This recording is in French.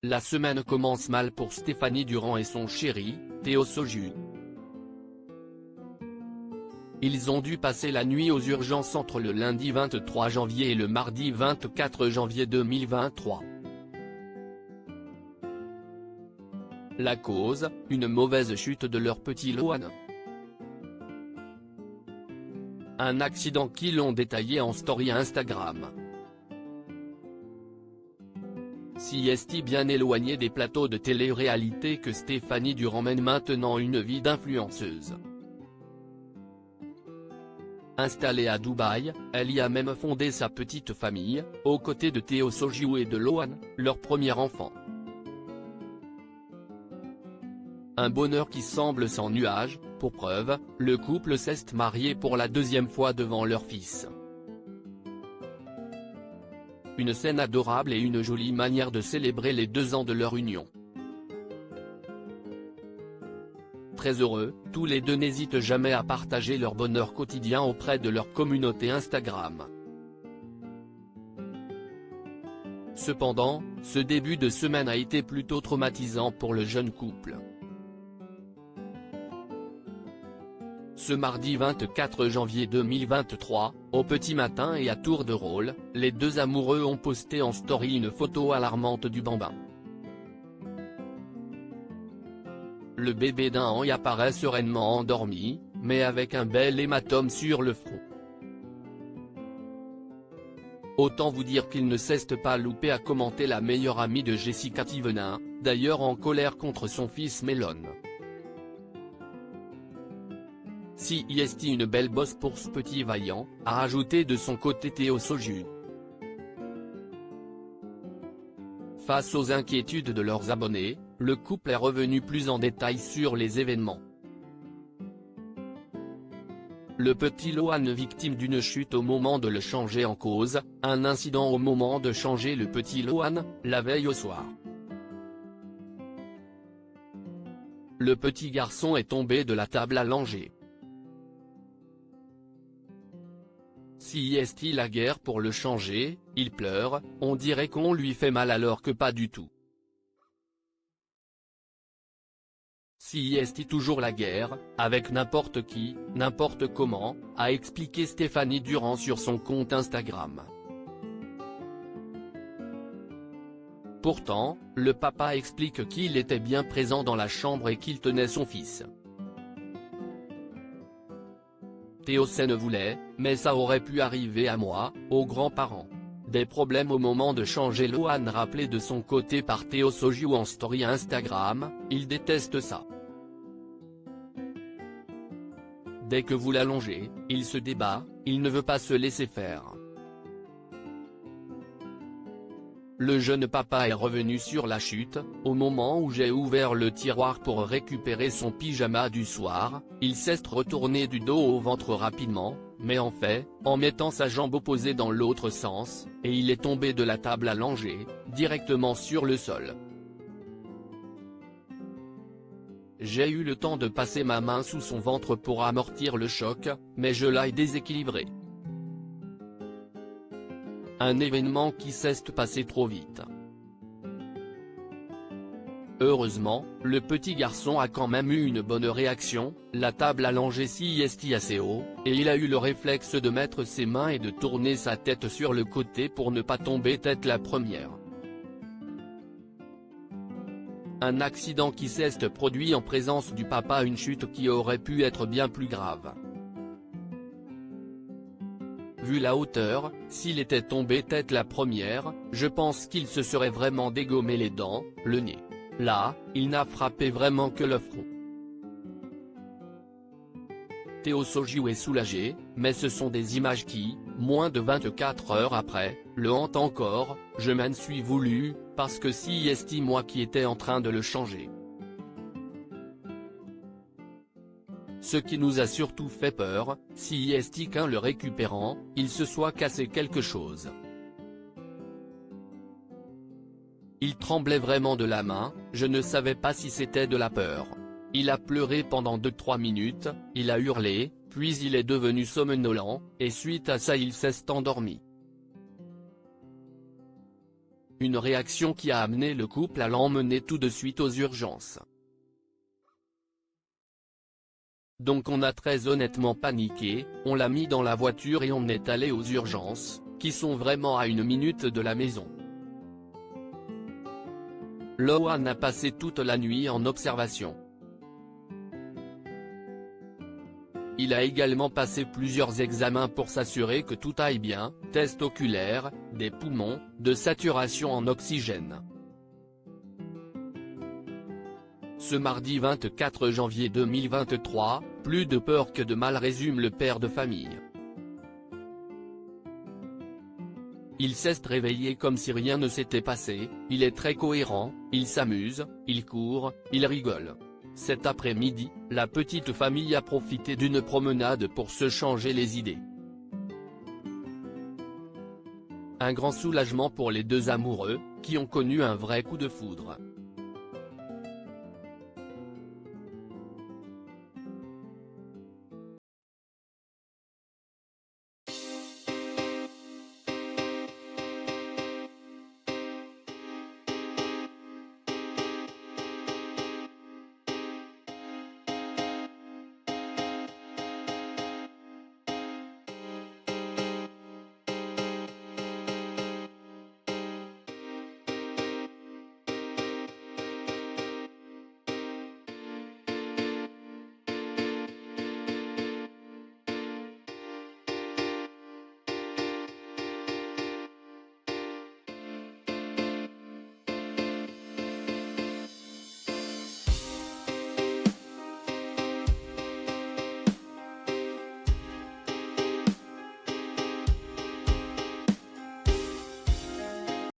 La semaine commence mal pour Stéphanie Durand et son chéri, Théo Soju. Ils ont dû passer la nuit aux urgences entre le lundi 23 janvier et le mardi 24 janvier 2023. La cause, une mauvaise chute de leur petit Lohan. Un accident qu'ils ont détaillé en story Instagram. Si est bien éloignée des plateaux de télé-réalité que Stéphanie Durand mène maintenant une vie d'influenceuse. Installée à Dubaï, elle y a même fondé sa petite famille, aux côtés de Théo Soju et de Lohan, leur premier enfant. Un bonheur qui semble sans nuage, pour preuve, le couple s'est marié pour la deuxième fois devant leur fils. Une scène adorable et une jolie manière de célébrer les 2 ans de leur union. Très heureux, tous les deux n'hésitent jamais à partager leur bonheur quotidien auprès de leur communauté Instagram. Cependant, ce début de semaine a été plutôt traumatisant pour le jeune couple. Ce mardi 24 janvier 2023, au petit matin et à tour de rôle, les deux amoureux ont posté en story une photo alarmante du bambin. Le bébé d'1 an y apparaît sereinement endormi, mais avec un bel hématome sur le front. Autant vous dire qu'il ne s'est pas loupé à commenter la meilleure amie de Jessica Thivenin, d'ailleurs en colère contre son fils Melon. Si est une belle bosse pour ce petit vaillant, a rajouté de son côté Théo Soju. Face aux inquiétudes de leurs abonnés, le couple est revenu plus en détail sur les événements. Le petit Lohan victime d'une chute au moment de le changer en cause, un incident au moment de changer le petit Lohan, la veille au soir. Le petit garçon est tombé de la table à langer. Si est la guerre pour le changer, il pleure, on dirait qu'on lui fait mal alors que pas du tout. Si est toujours la guerre, avec n'importe qui, n'importe comment, a expliqué Stéphanie Durand sur son compte Instagram. Pourtant, le papa explique qu'il était bien présent dans la chambre et qu'il tenait son fils. Théo ne voulait, mais ça aurait pu arriver à moi, aux grands-parents. Des problèmes au moment de changer Lohan rappelé de son côté par Théo Soju en story Instagram, il déteste ça. Dès que vous l'allongez, il se débat, il ne veut pas se laisser faire. Le jeune papa est revenu sur la chute, au moment où j'ai ouvert le tiroir pour récupérer son pyjama du soir, il s'est retourné du dos au ventre rapidement, mais en fait, en mettant sa jambe opposée dans l'autre sens, et il est tombé de la table à langer, directement sur le sol. J'ai eu le temps de passer ma main sous son ventre pour amortir le choc, mais je l'ai déséquilibré. Un événement qui s'est passé trop vite. Heureusement, le petit garçon a quand même eu une bonne réaction, la table a langé si est assez haut, et il a eu le réflexe de mettre ses mains et de tourner sa tête sur le côté pour ne pas tomber tête la première. Un accident qui s'est produit en présence du papa, une chute qui aurait pu être bien plus grave. Vu la hauteur, s'il était tombé tête la première, je pense qu'il se serait vraiment dégommé les dents, le nez. Là, il n'a frappé vraiment que le front. Théo Soju est soulagé, mais ce sont des images qui, moins de 24 heures après, le hantent encore. Je m'en suis voulu, parce que si est moi qui étais en train de le changer. Ce qui nous a surtout fait peur, si est qu'en le récupérant, il se soit cassé quelque chose. Il tremblait vraiment de la main, je ne savais pas si c'était de la peur. Il a pleuré pendant 2-3 minutes, il a hurlé, puis il est devenu somnolent, et suite à ça il s'est endormi. une réaction qui a amené le couple à l'emmener tout de suite aux urgences. Donc on a très honnêtement paniqué, on l'a mis dans la voiture et on est allé aux urgences, qui sont vraiment à 1 minute de la maison. Loan a passé toute la nuit en observation. Il a également passé plusieurs examens pour s'assurer que tout aille bien, tests oculaires, des poumons, de saturation en oxygène. Ce mardi 24 janvier 2023, plus de peur que de mal, résume le père de famille. Il s'est réveillé comme si rien ne s'était passé, il est très cohérent, il s'amuse, il court, il rigole. Cet après-midi, la petite famille a profité d'une promenade pour se changer les idées. Un grand soulagement pour les deux amoureux, qui ont connu un vrai coup de foudre.